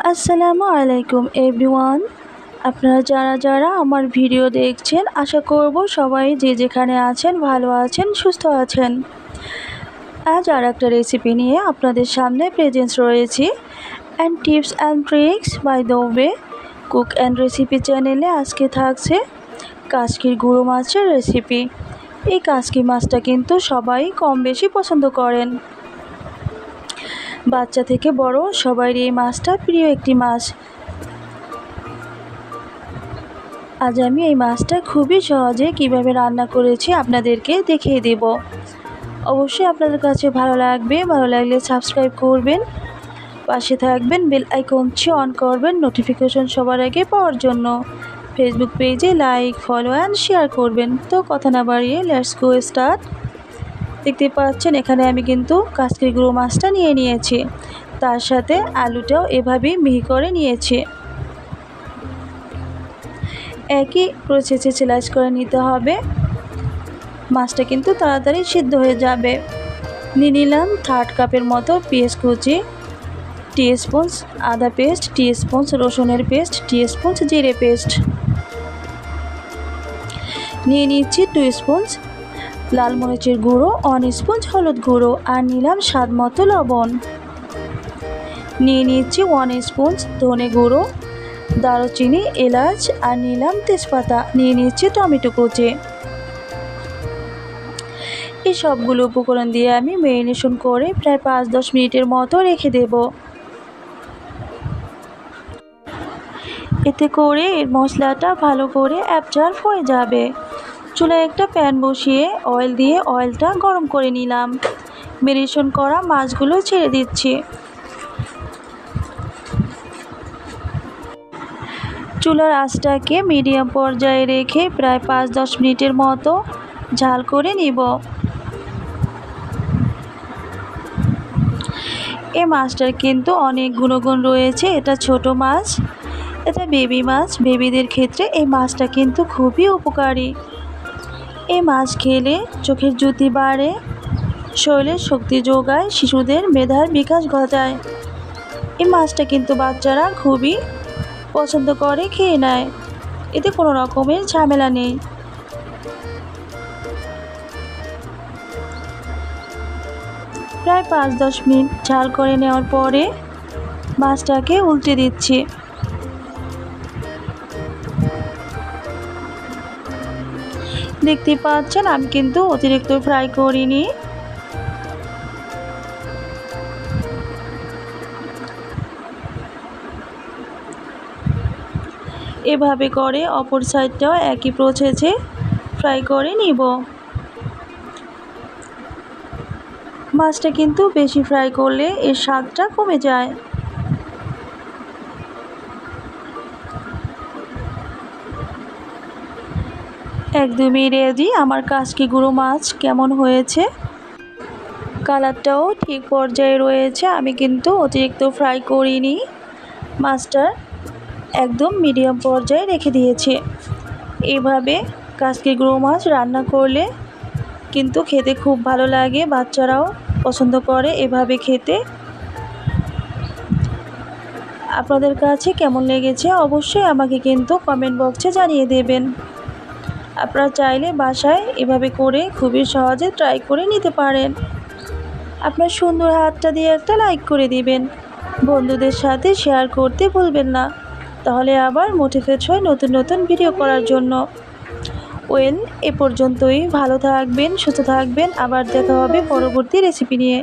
আসসালামু আলাইকুম এভরিওয়ান। আপনারা যারা যারা আমার ভিডিও দেখছেন, আশা করব সবাই যে যেখানে আছেন ভালো আছেন, সুস্থ আছেন। আজ আর একটা রেসিপি নিয়ে আপনাদের সামনে প্রেজেন্স রয়েছি। And tips and tricks by the way cook and recipe চ্যানেলে আজকে থাকছে কাচকির গুঁড়ো মাছের রেসিপি। এই কাচকি মাছটা কিন্তু সবাই কম বেশি পছন্দ করেন। বাচ্চা থেকে বড় সবারই এই মাছটা প্রিয় একটি মাছ। আজ আমি এই মাছটা খুবই সহজে কিভাবে রান্না করেছি আপনাদেরকে দেখিয়ে দেব। অবশ্যই আপনাদের কাছে ভালো লাগবে। ভালো লাগলে সাবস্ক্রাইব করবেন, পাশে থাকবেন, বেল আইকনটি অন করবেন নোটিফিকেশন সবার আগে পাওয়ার জন্য। ফেসবুক পেজে লাইক, ফলো অ্যান্ড শেয়ার করবেন। তো কথা না বাড়িয়ে লেটস গো স্টার্ট। দেখতে পাচ্ছেন এখানে আমি কিন্তু কাচকির গুঁড়ো মাছটা নিয়ে নিয়েছি, তার সাথে আলুটাও এভাবেই মিহি করে নিয়েছি। একই প্রসেসে স্লাইস করে নিতে হবে, মাছটা কিন্তু তাড়াতাড়ি সিদ্ধ হয়ে যাবে। নিয়ে নিলাম 1/3 কাপের মতো পেঁয়াজ কুচি, 2 স্পুন আদা পেস্ট, 2 স্পুন রসুনের পেস্ট, 2 স্পুন জিরে পেস্ট। নিয়ে নিচ্ছি 2 স্পুন লাল মরিচের গুঁড়ো, 1 স্পুন হলুদ গুঁড়ো, আর নিলাম স্বাদ মতো লবণ। নিয়ে নিচ্ছি 1 স্পুন ধনে গুঁড়ো, দারুচিনি, এলাচ, আর নিলাম তেজপাতা। নিয়ে নিচ্ছি টমেটো কুচি। এই সবগুলো উপকরণ দিয়ে আমি ম্যারিনেশন করে প্রায় 5-10 মিনিটের মতো রেখে দেব। এতে করে এর মশলাটা ভালো করে অ্যাবজর্ব হয়ে যাবে। চুলায় একটা প্যান বসিয়ে অয়েল দিয়ে অয়েলটা গরম করে নিলাম। ম্যারিনেশন করা মাছগুলো ছেড়ে দিচ্ছি। চুলার আঁচটাকে মিডিয়াম পর্যায়ে রেখে প্রায় 5-10 মিনিটের মতো ঝাল করে নিব। এই মাছটার কিন্তু অনেক গুণগুণ রয়েছে। এটা ছোট মাছ, এটা বেবি মাছ। বেবিদের ক্ষেত্রে এই মাছটা কিন্তু খুবই উপকারী। এই মাছ খেলে চোখের জ্যোতি বাড়ে, শরীরের শক্তি যোগায়, শিশুদের মেধার বিকাশ ঘটায়। এই মাছটা কিন্তু বাচ্চারা খুবই পছন্দ করে খেয়ে নেয়, এতে কোনো রকমের ঝামেলা নেই। প্রায় 5-10 মিনিট ঝাল করে নেওয়ার পরে মাছটাকে উল্টে দিচ্ছি। দেখতে পাচ্ছেন আমি কিন্তু অতিরিক্ত ফ্রাই করিনি। এভাবে করে অপর সাইডটাও একই প্রসেসে ফ্রাই করে নিব। মাছটা কিন্তু বেশি ফ্রাই করলে এর স্বাদটা কমে যায়। একদমই রেডি আমার কাচকি গুঁড়ো মাছ। কেমন হয়েছে? কালারটাও ঠিক পর্যায়ে রয়েছে। আমি কিন্তু অতিরিক্ত ফ্রাই করিনি, মাছটা একদম মিডিয়াম পর্যায়ে রেখে দিয়েছি। এইভাবে কাচকি গুঁড়ো মাছ রান্না করলে কিন্তু খেতে খুব ভালো লাগে, বাচ্চারাও পছন্দ করে এভাবে খেতে। আপনাদের কাছে কেমন লেগেছে অবশ্যই আমাকে কিন্তু কমেন্ট বক্সে জানিয়ে দেবেন। আপনারা চাইলে বাসায় এভাবে করে খুবই সহজে ট্রাই করে নিতে পারেন। আপনার সুন্দর হাতটা দিয়ে একটা লাইক করে দিবেন, বন্ধুদের সাথে শেয়ার করতে ভুলবেন না, তাহলে আবার মোটিভেট হয় নতুন নতুন ভিডিও করার জন্য। এ পর্যন্তই। ভালো থাকবেন, সুস্থ থাকবেন। আবার দেখা হবে পরবর্তী রেসিপি নিয়ে।